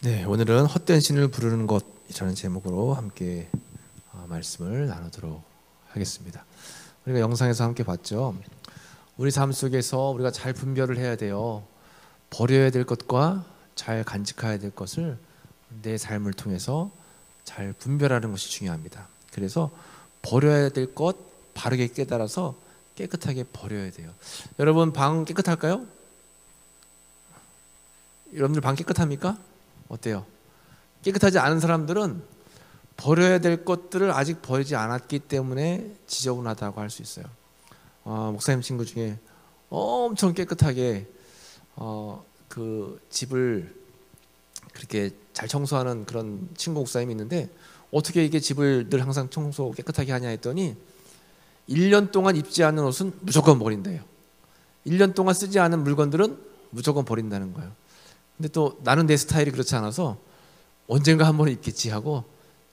네, 오늘은 헛된 신을 부르는 것이라는 제목으로 함께 말씀을 나누도록 하겠습니다. 우리가 영상에서 함께 봤죠. 우리 삶 속에서 우리가 잘 분별을 해야 돼요. 버려야 될 것과 잘 간직해야 될 것을 내 삶을 통해서 잘 분별하는 것이 중요합니다. 그래서 버려야 될 것 바르게 깨달아서 깨끗하게 버려야 돼요. 여러분 방 깨끗할까요? 여러분들 방 깨끗합니까? 어때요? 깨끗하지 않은 사람들은 버려야 될 것들을 아직 버리지 않았기 때문에 지저분하다고 할 수 있어요. 목사님 친구 중에 엄청 깨끗하게 그 집을 그렇게 잘 청소하는 그런 친구 목사님이 있는데, 어떻게 이게 집을 늘 항상 청소 깨끗하게 하냐 했더니 1년 동안 입지 않는 옷은 무조건 버린대요. 1년 동안 쓰지 않은 물건들은 무조건 버린다는 거예요. 근데 또 나는 내 스타일이 그렇지 않아서 언젠가 한 번 입겠지 하고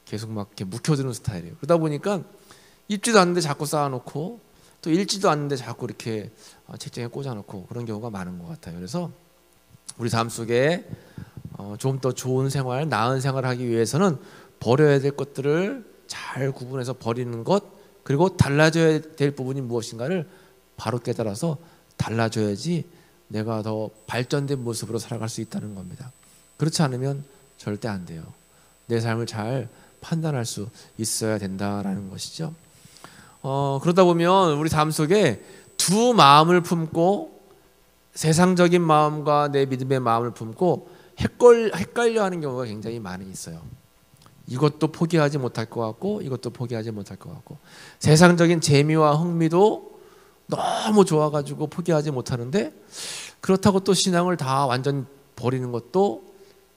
계속 막 이렇게 묵혀두는 스타일이에요. 그러다 보니까 입지도 않는데 자꾸 쌓아놓고, 또 읽지도 않는데 자꾸 이렇게 책장에 꽂아놓고, 그런 경우가 많은 것 같아요. 그래서 우리 삶 속에 좀 더 좋은 생활, 나은 생활을 하기 위해서는 버려야 될 것들을 잘 구분해서 버리는 것, 그리고 달라져야 될 부분이 무엇인가를 바로 깨달아서 달라져야지 내가 더 발전된 모습으로 살아갈 수 있다는 겁니다. 그렇지 않으면 절대 안 돼요. 내 삶을 잘 판단할 수 있어야 된다라는 것이죠. 그러다 보면 우리 삶 속에 두 마음을 품고, 세상적인 마음과 내 믿음의 마음을 품고 헷갈려 하는 경우가 굉장히 많이 있어요. 이것도 포기하지 못할 것 같고 이것도 포기하지 못할 것 같고, 세상적인 재미와 흥미도 너무 좋아가지고 포기하지 못하는데, 그렇다고 또 신앙을 다 완전 버리는 것도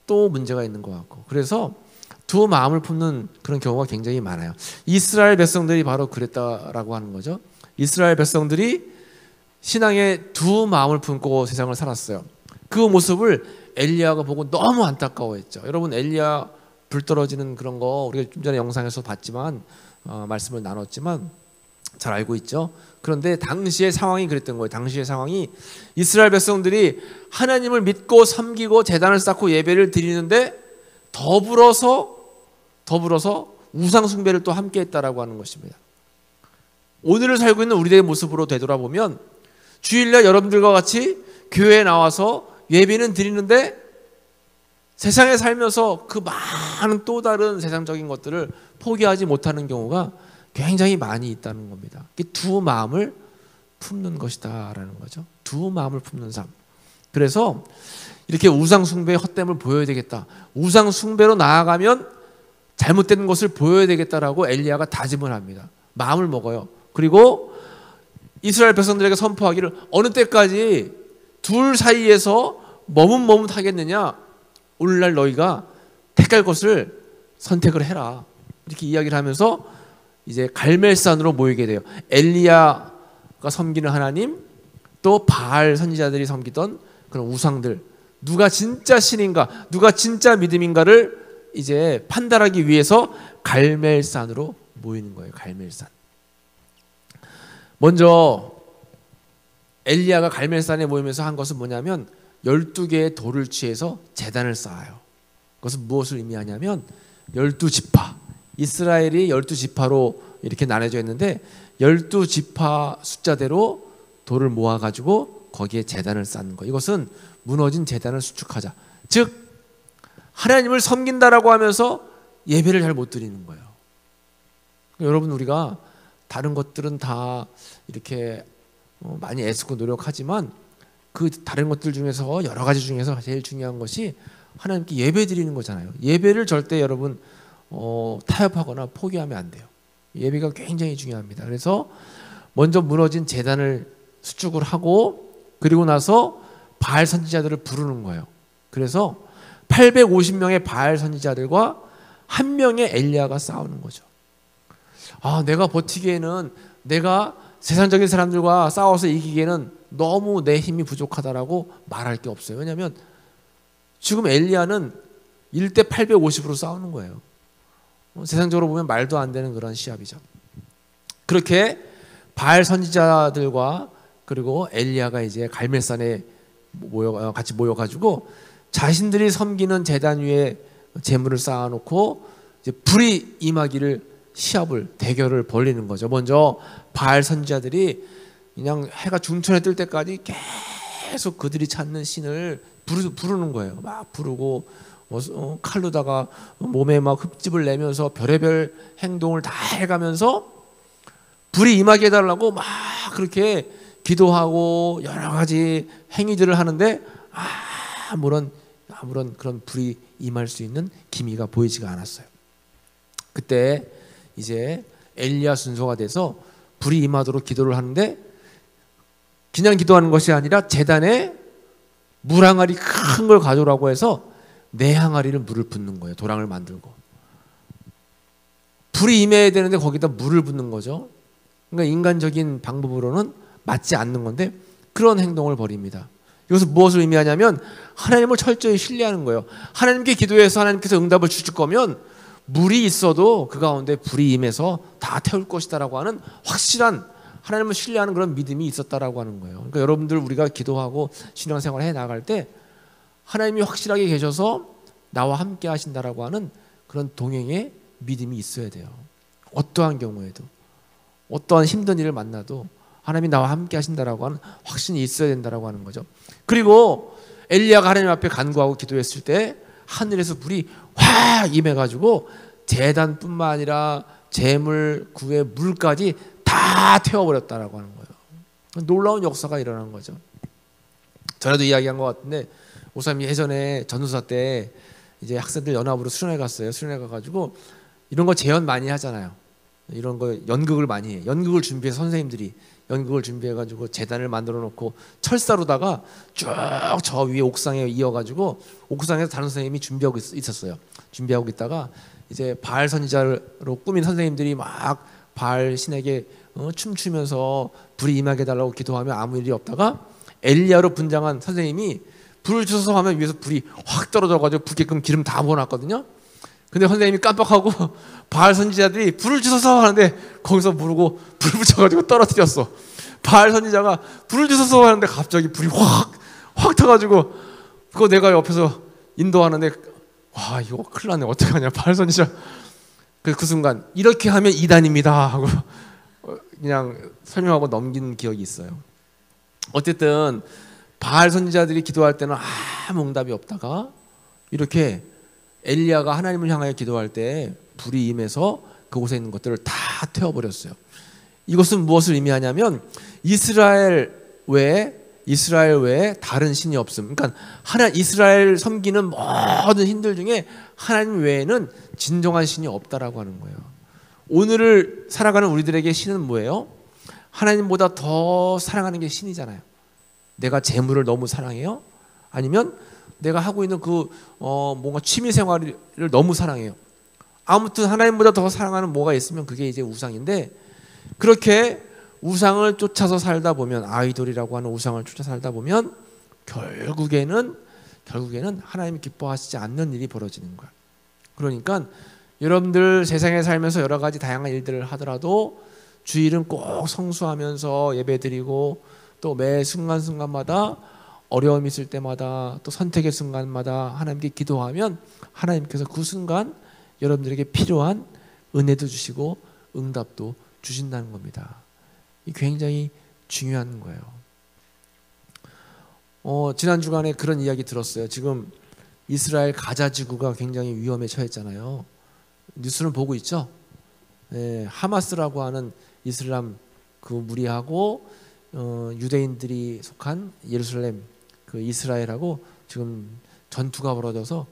또 문제가 있는 것 같고, 그래서 두 마음을 품는 그런 경우가 굉장히 많아요. 이스라엘 백성들이 바로 그랬다라고 하는 거죠. 이스라엘 백성들이 신앙에 두 마음을 품고 세상을 살았어요. 그 모습을 엘리야가 보고 너무 안타까워했죠. 여러분 엘리야 불 떨어지는 그런 거 우리가 좀 전에 영상에서 봤지만 말씀을 나눴지만 잘 알고 있죠. 그런데 당시의 상황이 그랬던 거예요. 당시의 상황이 이스라엘 백성들이 하나님을 믿고 섬기고 제단을 쌓고 예배를 드리는데 더불어서 우상 숭배를 또 함께 했다라고 하는 것입니다. 오늘을 살고 있는 우리들의 모습으로 되돌아보면 주일날 여러분들과 같이 교회에 나와서 예배는 드리는데 세상에 살면서 그 많은 또 다른 세상적인 것들을 포기하지 못하는 경우가 굉장히 많이 있다는 겁니다. 이게 두 마음을 품는 것이다라는 거죠. 두 마음을 품는 삶. 그래서 이렇게 우상 숭배의 헛됨을 보여야 되겠다. 우상 숭배로 나아가면 잘못된 것을 보여야 되겠다라고 엘리야가 다짐을 합니다. 마음을 먹어요. 그리고 이스라엘 백성들에게 선포하기를, 어느 때까지 둘 사이에서 머뭇머뭇하겠느냐? 오늘날 너희가 택할 것을 선택을 해라. 이렇게 이야기를 하면서 이제 갈멜산으로 모이게 돼요. 엘리야가 섬기는 하나님, 또 바알 선지자들이 섬기던 그런 우상들, 누가 진짜 신인가, 누가 진짜 믿음인가를 이제 판단하기 위해서 갈멜산으로 모이는 거예요. 갈멜산. 먼저 엘리야가 갈멜산에 모이면서 한 것은 뭐냐면 12개의 돌을 취해서 제단을 쌓아요. 그것은 무엇을 의미하냐면 12지파, 이스라엘이 12지파로 이렇게 나눠져 있는데 12지파 숫자대로 돌을 모아가지고 거기에 제단을 쌓는 거. 이것은 무너진 제단을 수축하자. 즉 하나님을 섬긴다라고 하면서 예배를 잘 못 드리는 거예요. 여러분 우리가 다른 것들은 다 이렇게 많이 애쓰고 노력하지만 그 다른 것들 중에서, 여러 가지 중에서 제일 중요한 것이 하나님께 예배 드리는 거잖아요. 예배를 절대 여러분 타협하거나 포기하면 안 돼요. 예배가 굉장히 중요합니다. 그래서 먼저 무너진 제단을 수축을 하고, 그리고 나서 바알 선지자들을 부르는 거예요. 그래서 850명의 바알 선지자들과 한 명의 엘리야가 싸우는 거죠. 내가 버티기에는, 내가 세상적인 사람들과 싸워서 이기기에는 너무 내 힘이 부족하다라고 말할 게 없어요. 왜냐하면 지금 엘리야는 1대 850으로 싸우는 거예요. 세상적으로 보면 말도 안 되는 그런 시합이죠. 그렇게 바알 선지자들과 그리고 엘리야가 이제 갈멜산에 같이 모여가지고 자신들이 섬기는 제단 위에 제물을 쌓아놓고 이제 불이 임하기를 시합을 대결을 벌이는 거죠. 먼저 바알 선지자들이 그냥 해가 중천에 뜰 때까지 계속 그들이 찾는 신을 부르는 거예요. 막 부르고 칼로다가 몸에 막 흙집을 내면서 별의별 행동을 다 해가면서 불이 임하게 해달라고 막 그렇게 기도하고 여러 가지 행위들을 하는데 아무런 그런 불이 임할 수 있는 기미가 보이지가 않았어요. 그때 이제 엘리야 순서가 돼서 불이 임하도록 기도를 하는데 그냥 기도하는 것이 아니라 제단에 물 항아리 큰 걸 가져오라고 해서 네 항아리를 물을 붓는 거예요. 도랑을 만들고 불이 임해야 되는데 거기다 물을 붓는 거죠. 그러니까 인간적인 방법으로는 맞지 않는 건데 그런 행동을 벌입니다. 이것은 무엇을 의미하냐면 하나님을 철저히 신뢰하는 거예요. 하나님께 기도해서 하나님께서 응답을 주실 거면 물이 있어도 그 가운데 불이 임해서 다 태울 것이다라고 하는 확실한 하나님을 신뢰하는 그런 믿음이 있었다라고 하는 거예요. 그러니까 여러분들 우리가 기도하고 신앙생활을 해 나갈 때 하나님이 확실하게 계셔서 나와 함께 하신다라고 하는 그런 동행의 믿음이 있어야 돼요. 어떠한 경우에도 어떠한 힘든 일을 만나도 하나님이 나와 함께 하신다라고 하는 확신이 있어야 된다라고 하는 거죠. 그리고 엘리야가 하나님 앞에 간구하고 기도했을 때 하늘에서 불이 확 임해가지고 제단뿐만 아니라 재물, 구의 물까지 다 태워버렸다라고 하는 거예요. 놀라운 역사가 일어난 거죠. 전에도 이야기한 것 같은데 목사님이 예전에 전도사 때 이제 학생들 연합으로 수련회 갔어요. 수련회 가가지고 이런 거 재연 많이 하잖아요. 이런 거 연극을 많이 해. 연극을 준비해서 선생님들이 연극을 준비해가지고 제단을 만들어 놓고 철사로다가 쭉 저 위에 옥상에 이어가지고 옥상에서 다른 선생님이 준비하고 있었어요. 준비하고 있다가 이제 바알 선지자로 꾸민 선생님들이 막 바알 신에게 춤추면서 불이 임하게 해달라고 기도하며 아무 일이 없다가 엘리야로 분장한 선생님이 불을 주소서 하면 위에서 불이 확 떨어져가지고 불게끔 기름 다 부어놨거든요. 근데 선생님이 깜빡하고 바알 선지자들이 불을 주소서 하는데 거기서 모르고 불 붙여가지고 떨어뜨렸어. 바알 선지자가 불을 주소서 하는데 갑자기 불이 확 타가지고 그거 내가 옆에서 인도하는데 와 이거 큰일 났네 어떡하냐 바알 선지자 그 순간 이렇게 하면 이단입니다 하고 그냥 설명하고 넘긴 기억이 있어요. 어쨌든 바알 선지자들이 기도할 때는 아무 응답이 없다가 이렇게 엘리야가 하나님을 향하여 기도할 때 불이 임해서 그곳에 있는 것들을 다 태워버렸어요. 이것은 무엇을 의미하냐면 이스라엘 외에 다른 신이 없음. 그러니까 이스라엘 섬기는 모든 신들 중에 하나님 외에는 진정한 신이 없다라고 하는 거예요. 오늘을 살아가는 우리들에게 신은 뭐예요? 하나님보다 더 사랑하는 게 신이잖아요. 내가 재물을 너무 사랑해요? 아니면 내가 하고 있는 뭔가 취미 생활을 너무 사랑해요. 아무튼 하나님보다 더 사랑하는 뭐가 있으면 그게 이제 우상인데 그렇게 우상을 쫓아서 살다 보면 아이돌이라고 하는 우상을 쫓아 살다 보면 결국에는 하나님이 기뻐하시지 않는 일이 벌어지는 거야. 그러니까 여러분들 세상에 살면서 여러 가지 다양한 일들을 하더라도 주일은 꼭 성수하면서 예배드리고 또 매 순간순간마다 어려움이 있을 때마다 또 선택의 순간마다 하나님께 기도하면 하나님께서 그 순간 여러분들에게 필요한 은혜도 주시고 응답도 주신다는 겁니다. 이 굉장히 중요한 거예요. 지난 주간에 그런 이야기 들었어요. 지금 이스라엘 가자 지구가 굉장히 위험에 처했잖아요. 뉴스는 보고 있죠. 하마스라고 하는 이슬람 그 무리하고 유대인들이 속한 예루살렘 그 이스라엘하고 지금 전투가 벌어져서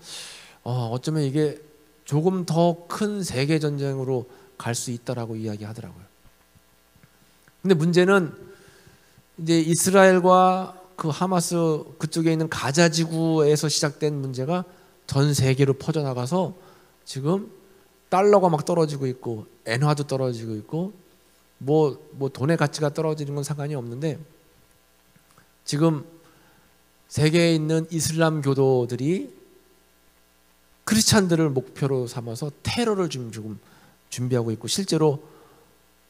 어쩌면 이게 조금 더 큰 세계 전쟁으로 갈 수 있다라고 이야기하더라고요. 근데 문제는 이제 이스라엘과 그 하마스 그쪽에 있는 가자 지구에서 시작된 문제가 전 세계로 퍼져나가서 지금 달러가 막 떨어지고 있고 엔화도 떨어지고 있고 뭐 돈의 가치가 떨어지는 건 상관이 없는데 지금 세계에 있는 이슬람 교도들이 크리스찬들을 목표로 삼아서 테러를 지금 준비하고 있고 실제로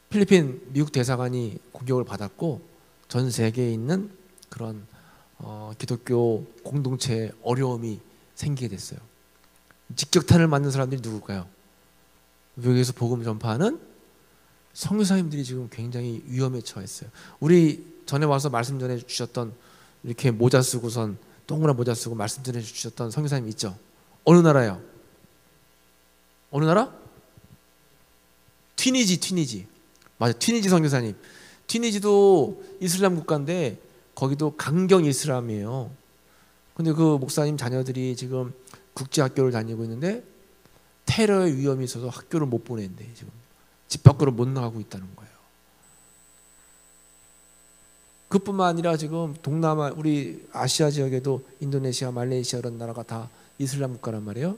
필리핀 미국 대사관이 공격을 받았고 전 세계에 있는 그런 기독교 공동체에 어려움이 생기게 됐어요. 직격탄을 맞는 사람들이 누굴까요? 외국에서 복음 전파하는 선교사님들이 지금 굉장히 위험에 처했어요. 우리 전에 와서 말씀 전해 주셨던, 이렇게 모자 쓰고선 동그란 모자 쓰고 말씀 전해 주셨던 선교사님 있죠? 어느 나라요? 어느 나라? 튀니지. 맞아, 튀니지 선교사님. 튀니지도 이슬람 국가인데 거기도 강경 이슬람이에요. 근데 그 목사님 자녀들이 지금 국제학교를 다니고 있는데 테러의 위험이 있어서 학교를 못 보낸대. 지금 집 밖으로 못 나가고 있다는 거예요. 그뿐만 아니라 지금 동남아, 우리 아시아 지역에도 인도네시아, 말레이시아 이런 나라가 다 이슬람 국가란 말이에요.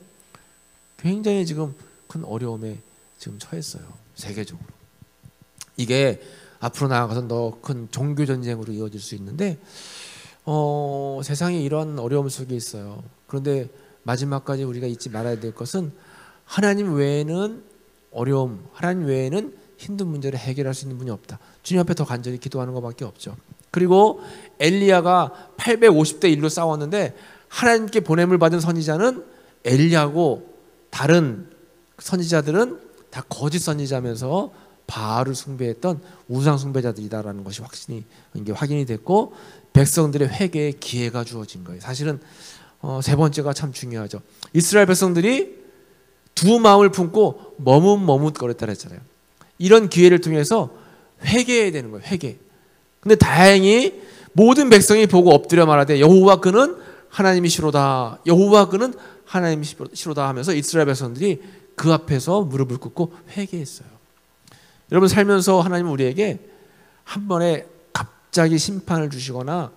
굉장히 지금 큰 어려움에 지금 처했어요. 세계적으로. 이게 앞으로 나아가서 더 큰 종교 전쟁으로 이어질 수 있는데 세상에 이런 어려움 속에 있어요. 그런데 마지막까지 우리가 잊지 말아야 될 것은 하나님 외에는 하나님 외에는 힘든 문제를 해결할 수 있는 분이 없다. 주님 앞에 더 간절히 기도하는 것밖에 없죠. 그리고 엘리야가 850대 1로 싸웠는데 하나님께 보냄을 받은 선지자는 엘리야고 다른 선지자들은 다 거짓 선지자면서 바알을 숭배했던 우상 숭배자들이다라는 것이 확인이 됐고 백성들의 회개의 기회가 주어진 거예요. 사실은 세 번째가 참 중요하죠. 이스라엘 백성들이 두 마음을 품고 머뭇거렸다 그랬잖아요. 이런 기회를 통해서 회개해야 되는 거예요. 회개. 근데 다행히 모든 백성이 보고 엎드려 말하되 여호와 그는 하나님이시로다. 여호와 그는 하나님이시로다 하면서 이스라엘 백성들이 그 앞에서 무릎을 꿇고 회개했어요. 여러분 살면서 하나님은 우리에게 한 번에 갑자기 심판을 주시거나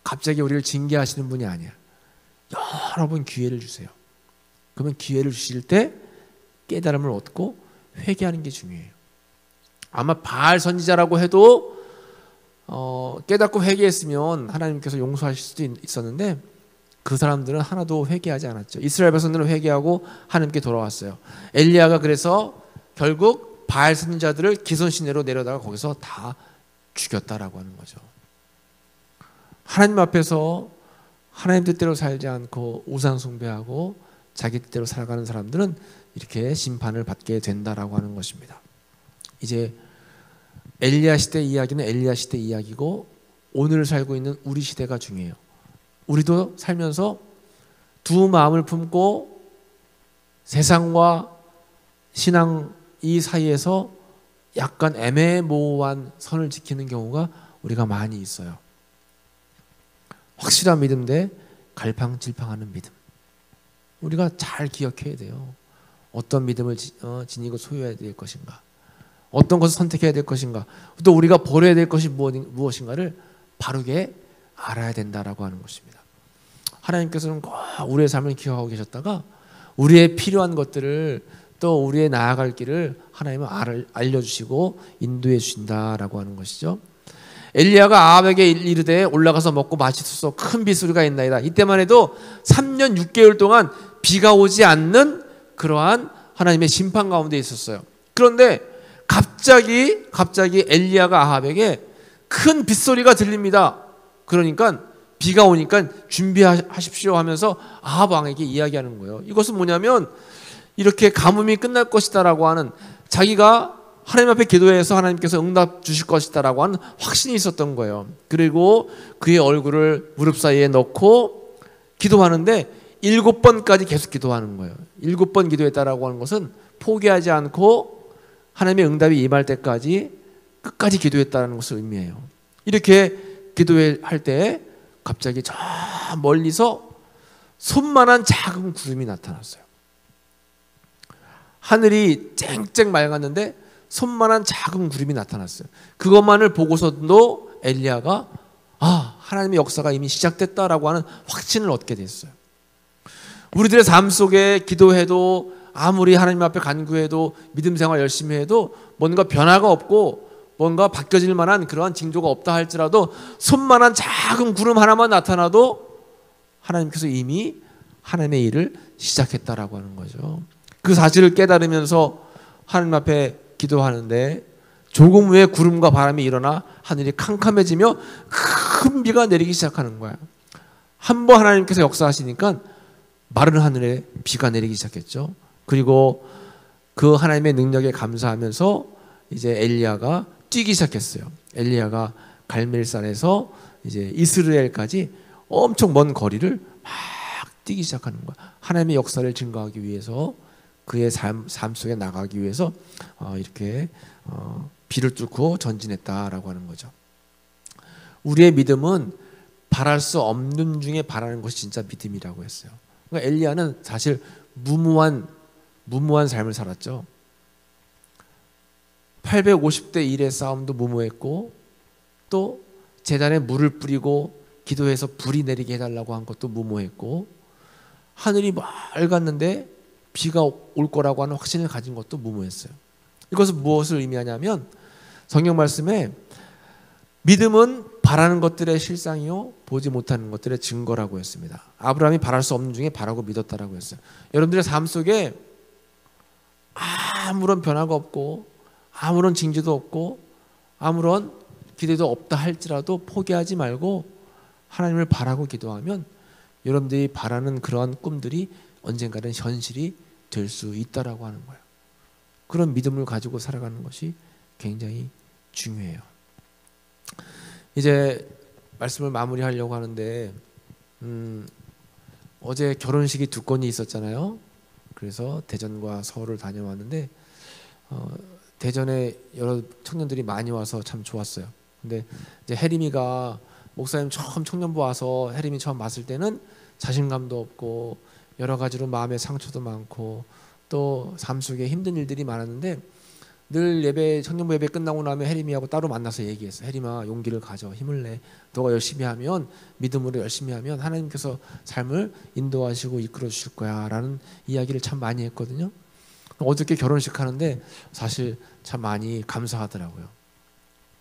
갑자기 우리를 징계하시는 분이 아니야. 여러 번 기회를 주세요. 그러면 기회를 주실 때 깨달음을 얻고 회개하는 게 중요해요. 아마 바알 선지자라고 해도 깨닫고 회개했으면 하나님께서 용서하실 수도 있었는데 그 사람들은 하나도 회개하지 않았죠. 이스라엘 백성들은 회개하고 하나님께 돌아왔어요. 엘리야가 그래서 결국 바알 선지자들을 기손 시내로 내려다가 거기서 다 죽였다라고 하는 거죠. 하나님 앞에서 하나님 뜻대로 살지 않고 우상 숭배하고 자기 뜻대로 살아가는 사람들은 이렇게 심판을 받게 된다라고 하는 것입니다. 이제 엘리야 시대 이야기는 엘리야 시대 이야기고 오늘 살고 있는 우리 시대가 중요해요. 우리도 살면서 두 마음을 품고 세상과 신앙 이 사이에서 약간 애매모호한 선을 지키는 경우가 우리가 많이 있어요. 확실한 믿음 대 갈팡질팡하는 믿음. 우리가 잘 기억해야 돼요. 어떤 믿음을 지니고 소유해야 될 것인가, 어떤 것을 선택해야 될 것인가, 또 우리가 버려야 될 것이 무엇인가를 바르게 알아야 된다라고 하는 것입니다. 하나님께서는 꼭 우리의 삶을 기억하고 계셨다가 우리의 필요한 것들을 또 우리의 나아갈 길을 하나님은 알려주시고 인도해 주신다라고 하는 것이죠. 엘리야가 아합에게 이르되 올라가서 먹고 마시소서 큰 비소리가 있나이다. 이때만 해도 3년 6개월 동안 비가 오지 않는 그러한 하나님의 심판 가운데 있었어요. 그런데 갑자기 엘리야가 아합에게 큰 빗소리가 들립니다. 그러니까 비가 오니까 준비하십시오 하면서 아합 왕에게 이야기하는 거예요. 이것은 뭐냐면 이렇게 가뭄이 끝날 것이다라고 하는, 자기가 하나님 앞에 기도해서 하나님께서 응답 주실 것이다라고 하는 확신이 있었던 거예요. 그리고 그의 얼굴을 무릎 사이에 넣고 기도하는데 7번까지 계속 기도하는 거예요. 7번 기도했다라고 하는 것은 포기하지 않고 하나님의 응답이 임할 때까지 끝까지 기도했다는 것을 의미해요. 이렇게 기도할 때 갑자기 저 멀리서 손만한 작은 구름이 나타났어요. 하늘이 쨍쨍 맑았는데 손만한 작은 구름이 나타났어요. 그것만을 보고서도 엘리야가 하나님의 역사가 이미 시작됐다라고 하는 확신을 얻게 됐어요. 우리들의 삶 속에 기도해도 아무리 하나님 앞에 간구해도 믿음 생활 열심히 해도 뭔가 변화가 없고 뭔가 바뀌어질 만한 그러한 징조가 없다 할지라도 손만한 작은 구름 하나만 나타나도 하나님께서 이미 하나님의 일을 시작했다라고 하는 거죠. 그 사실을 깨달으면서 하나님 앞에 기도하는데 조금 후에 구름과 바람이 일어나 하늘이 캄캄해지며 큰 비가 내리기 시작하는 거야. 한번 하나님께서 역사하시니까 마른 하늘에 비가 내리기 시작했죠. 그리고 그 하나님의 능력에 감사하면서 이제 엘리야가 뛰기 시작했어요. 엘리야가 갈멜산에서 이제 이스라엘까지 엄청 먼 거리를 막 뛰기 시작하는 거야. 하나님의 역사를 증거하기 위해서, 그의 삶 속에 나가기 위해서 이렇게 비를 뚫고 전진했다라고 하는 거죠. 우리의 믿음은 바랄 수 없는 중에 바라는 것이 진짜 믿음이라고 했어요. 그러니까 엘리야는 사실 무모한 삶을 살았죠. 850대 1의 싸움도 무모했고, 또 제단에 물을 뿌리고 기도해서 불이 내리게 해달라고 한 것도 무모했고, 하늘이 맑았는데 비가 올 거라고 하는 확신을 가진 것도 무모했어요. 이것은 무엇을 의미하냐면, 성경 말씀에 믿음은 바라는 것들의 실상이요 보지 못하는 것들의 증거라고 했습니다. 아브라함이 바랄 수 없는 중에 바라고 믿었다라고 했어요. 여러분들의 삶 속에 아무런 변화가 없고, 아무런 징조도 없고, 아무런 기대도 없다 할지라도 포기하지 말고 하나님을 바라고 기도하면 여러분들이 바라는 그러한 꿈들이 언젠가는 현실이 될 수 있다라고 하는 거예요. 그런 믿음을 가지고 살아가는 것이 굉장히 중요해요. 이제 말씀을 마무리하려고 하는데, 어제 결혼식이 2건이 있었잖아요. 그래서 대전과 서울을 다녀왔는데 대전에 여러 청년들이 많이 와서 참 좋았어요. 근데 이제 혜림이가, 목사님 처음 청년부 와서 혜림이 처음 봤을 때는 자신감도 없고 여러 가지로 마음의 상처도 많고 또 삶 속에 힘든 일들이 많았는데, 늘 예배, 청년부 예배 끝나고 나면 혜림이하고 따로 만나서 얘기했어. 혜림아, 용기를 가져, 힘을 내. 너가 열심히 하면, 믿음으로 열심히 하면 하나님께서 삶을 인도하시고 이끌어 주실 거야 라는 이야기를 참 많이 했거든요. 어저께 결혼식 하는데 사실 참 많이 감사하더라고요.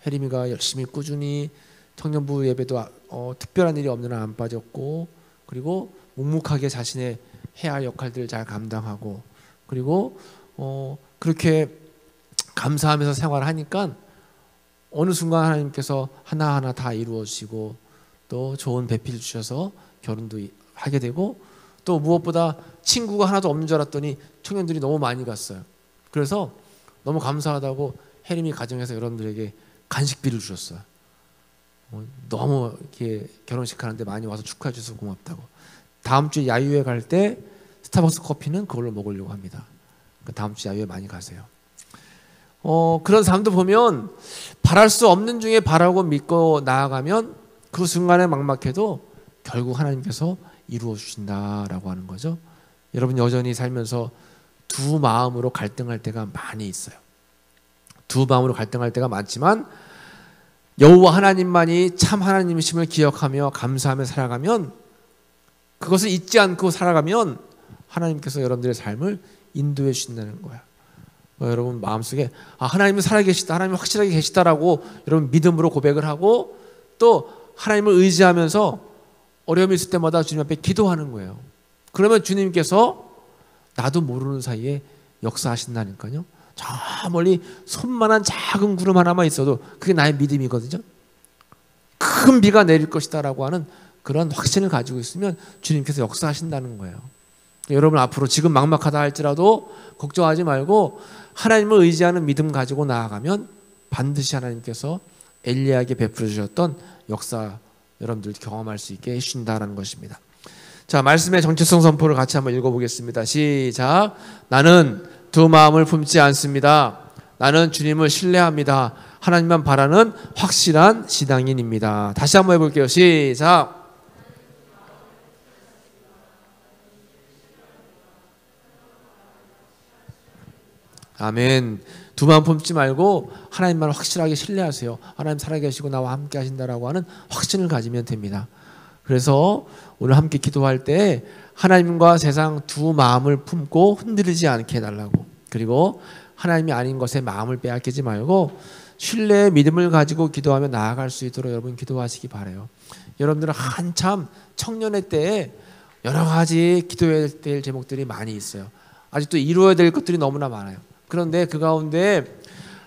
혜림이가 열심히 꾸준히 청년부 예배도 특별한 일이 없는 한 안 빠졌고, 그리고 묵묵하게 자신의 해야 할 역할들을 잘 감당하고, 그리고 그렇게 감사하면서 생활을 하니까 어느 순간 하나님께서 하나하나 다 이루어 주시고 또 좋은 배필 주셔서 결혼도 하게 되고, 또 무엇보다 친구가 하나도 없는 줄 알았더니 청년들이 너무 많이 갔어요. 그래서 너무 감사하다고 혜림이 가정에서 여러분들에게 간식비를 주셨어요. 너무 이렇게 결혼식 하는데 많이 와서 축하해 주셔서 고맙다고. 다음 주에 야유회 갈 때 스타벅스 커피는 그걸로 먹으려고 합니다. 그러니까 다음 주 야유회 많이 가세요. 그런 사람도 보면 바랄 수 없는 중에 바라고 믿고 나아가면 그 순간에 막막해도 결국 하나님께서 이루어 주신다라고 하는 거죠. 여러분 여전히 살면서 두 마음으로 갈등할 때가 많이 있어요. 두 마음으로 갈등할 때가 많지만 여호와 하나님만이 참 하나님이심을 기억하며 감사하며 살아가면, 그것을 잊지 않고 살아가면 하나님께서 여러분들의 삶을 인도해 주신다는 거야. 여러분 마음속에 하나님은 살아계시다, 하나님은 확실하게 계시다라고 여러분 믿음으로 고백을 하고, 또 하나님을 의지하면서 어려움이 있을 때마다 주님 앞에 기도하는 거예요. 그러면 주님께서 나도 모르는 사이에 역사하신다니까요. 저 멀리 손만한 작은 구름 하나만 있어도 그게 나의 믿음이거든요. 큰 비가 내릴 것이다 라고 하는 그런 확신을 가지고 있으면 주님께서 역사하신다는 거예요. 여러분 앞으로 지금 막막하다 할지라도 걱정하지 말고 하나님을 의지하는 믿음 가지고 나아가면 반드시 하나님께서 엘리야에게 베풀어 주셨던 역사 여러분들 경험할 수 있게 해주신다는 것입니다. 자, 말씀의 정체성 선포를 같이 한번 읽어보겠습니다. 시작. 나는 두 마음을 품지 않습니다. 나는 주님을 신뢰합니다. 하나님만 바라는 확실한 신앙인입니다. 다시 한번 해볼게요. 시작. 아멘. 두 마음 품지 말고 하나님만 확실하게 신뢰하세요. 하나님 살아계시고 나와 함께 하신다라고 하는 확신을 가지면 됩니다. 그래서 오늘 함께 기도할 때 하나님과 세상 두 마음을 품고 흔들리지 않게 해달라고, 그리고 하나님이 아닌 것에 마음을 빼앗기지 말고 신뢰의 믿음을 가지고 기도하며 나아갈 수 있도록 여러분 기도하시기 바라요. 여러분들은 한참 청년의 때에 여러 가지 기도해야 될 제목들이 많이 있어요. 아직도 이루어야 될 것들이 너무나 많아요. 그런데 그 가운데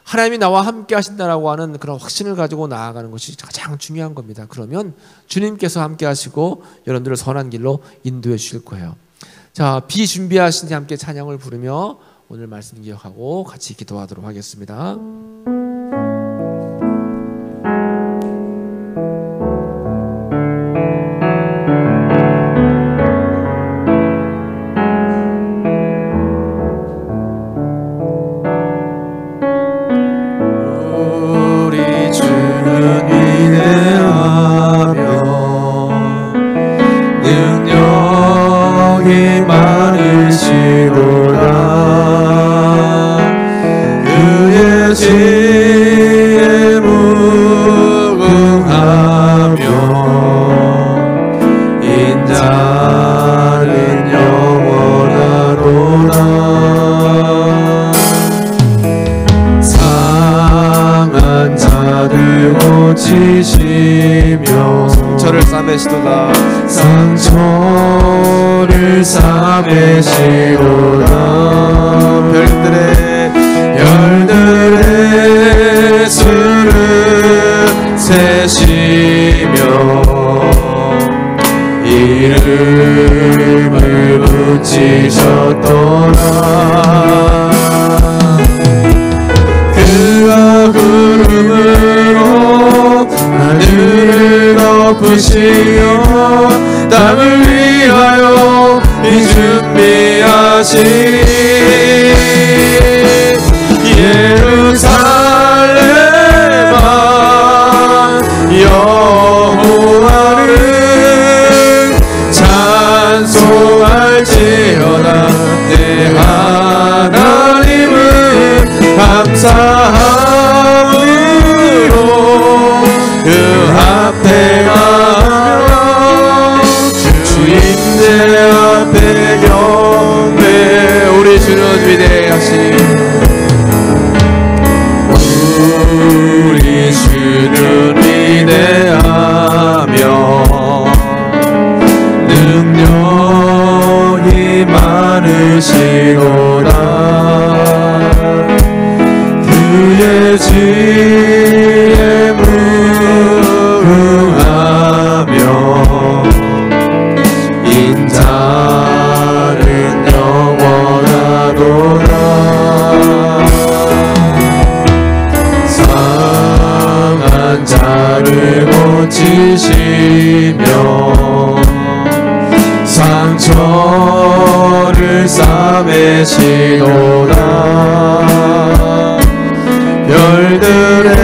하나님이 나와 함께 하신다라고 하는 그런 확신을 가지고 나아가는 것이 가장 중요한 겁니다. 그러면 주님께서 함께 하시고 여러분들을 선한 길로 인도해 주실 거예요. 자, 비준비하신 자 함께 찬양을 부르며 오늘 말씀 기억하고 같이 기도하도록 하겠습니다. 지혜에 무궁하며 인자는 영원하도다. 상한 자들 고치시며 상처를 싸매시도다. 상처를 싸매시도다. 별들의 수를 세시며 이름을 붙이셨도다. 그가 구름으로 하늘을 덮으시며 땅을 위하여 준비하시니 예루살렘아 여호와를 찬송할지어다. 내 하나님은 감사함으로 그 앞에 가며 주인의 앞에 경배. 우리 주는 위대하시니 우리 주는 위대하며 능력이 많으시도다. 그의 지혜에 무궁하며 인자는 영원하도다. 자를 고치시며 상처를 싸매시도다. 별들의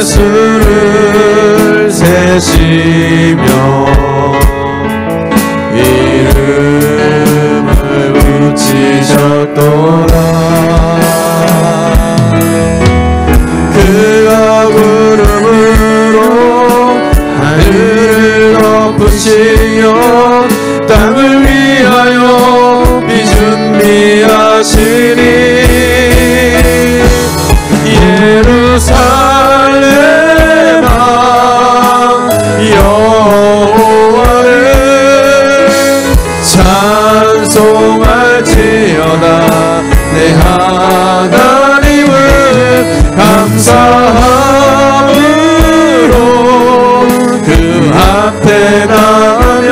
수를 세시며 이름을 붙이셨도다. 그가 구름으로 하늘을 덮으시며 땅을 위하여 비준비하시니 예루살렘아 여호와를 찬송할지어다. 내 하나님은 감사함으로 그 앞에 나가며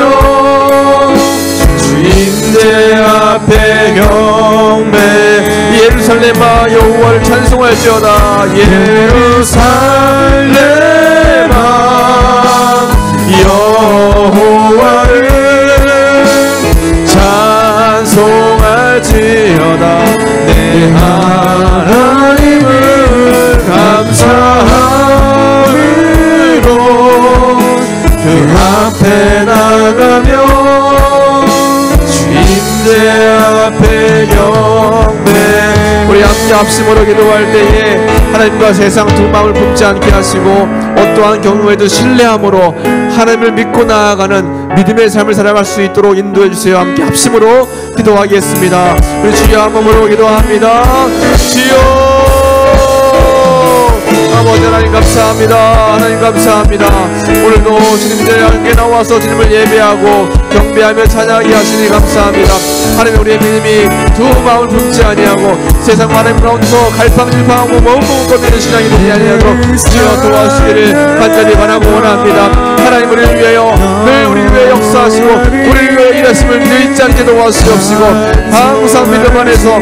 주인의 앞에 경배. 예루살렘아 여호와를 찬송할지어다. 예루살렘아 여호와를 찬송할지어다. 내 하나님을 감사함으로 그 앞에 나가며 주인의 앞에 경배. 우리 함께 합심으로 기도할 때에 하나님과 세상 두 마음을 품지 않게 하시고 어떠한 경우에도 신뢰함으로 하나님을 믿고 나아가는 믿음의 삶을 살아갈 수 있도록 인도해 주세요. 함께 합심으로 기도하겠습니다. 우리 주여 한 몸으로 기도합니다. 주여 아버지 하나님 감사합니다. 하나님 감사합니다. 오늘도 주님들 함께 나와서 주님을 예배하고 경배하며 찬양하게 하시니 감사합니다. 하나님 우리의 믿음이 두 마음을 품지 아니하고 세상 하나님 가운데서 갈팡질팡하고 머뭇거리는 신앙이 되지 아니하도록 주여 도와주시기를 간절히 바라고 원합니다. 하나님 우리를 위하여 늘 우리를 위해 역사하시고 우리를 위해 일하심을 잊지 않게 도와주시옵시고 항상 믿음 안에서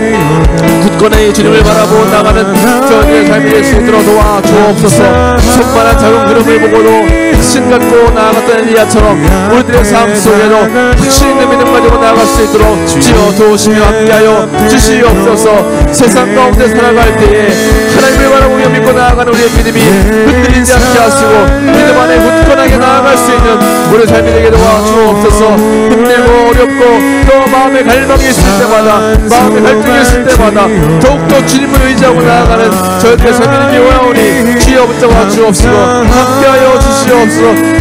굳건히 주님을 바라보고 나가는 저희의 삶이 될 수 있도록 도와주옵소서. 손만한 작은 구름을 보고도 확신 갖고 나아갔던 엘리야처럼 우리들의 삶 속에도 확신 있는 믿음 가지고 나아갈 수 있도록 주여 도우시며 함께하여 주시옵소서. 세상 가운데 살아갈 때에 하나님을 바라보며 믿고 나아가는 우리의 믿음이 흔들리지 않게 하시고 믿음 안에 굳건하게 나아갈 수 있는 우리의 삶이 되게 도와주옵소서. 힘들고 어렵고 또 마음에 갈망이 있을 때마다 마음에 갈등이 있을 때마다 더욱더 주님을 의지하고 나아가는 저희들의 삶이 되기 원하오니 주여 붙잡아 주옵시고 함께하여 주시옵소서.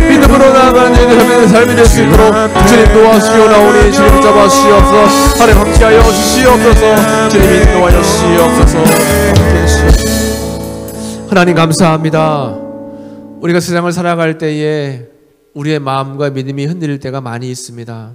믿음으로 나아가는 저희들의 삶이 될 수 있도록 주님 도와주시오나오니 주님 붙잡아 주시옵소서. 하나님 함께하여 주시옵소서. 주님 인도하여 주시옵소서. 하나님 감사합니다. 우리가 세상을 살아갈 때에 우리의 마음과 믿음이 흔들릴 때가 많이 있습니다.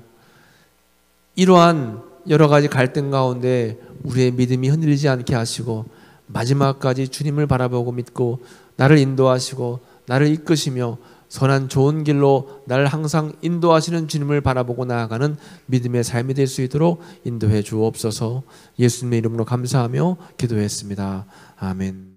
이러한 여러 가지 갈등 가운데 우리의 믿음이 흔들리지 않게 하시고 마지막까지 주님을 바라보고 믿고 나를 인도하시고 나를 이끄시며 선한 좋은 길로 나를 항상 인도하시는 주님을 바라보고 나아가는 믿음의 삶이 될 수 있도록 인도해 주옵소서. 예수님의 이름으로 감사하며 기도했습니다. 아멘.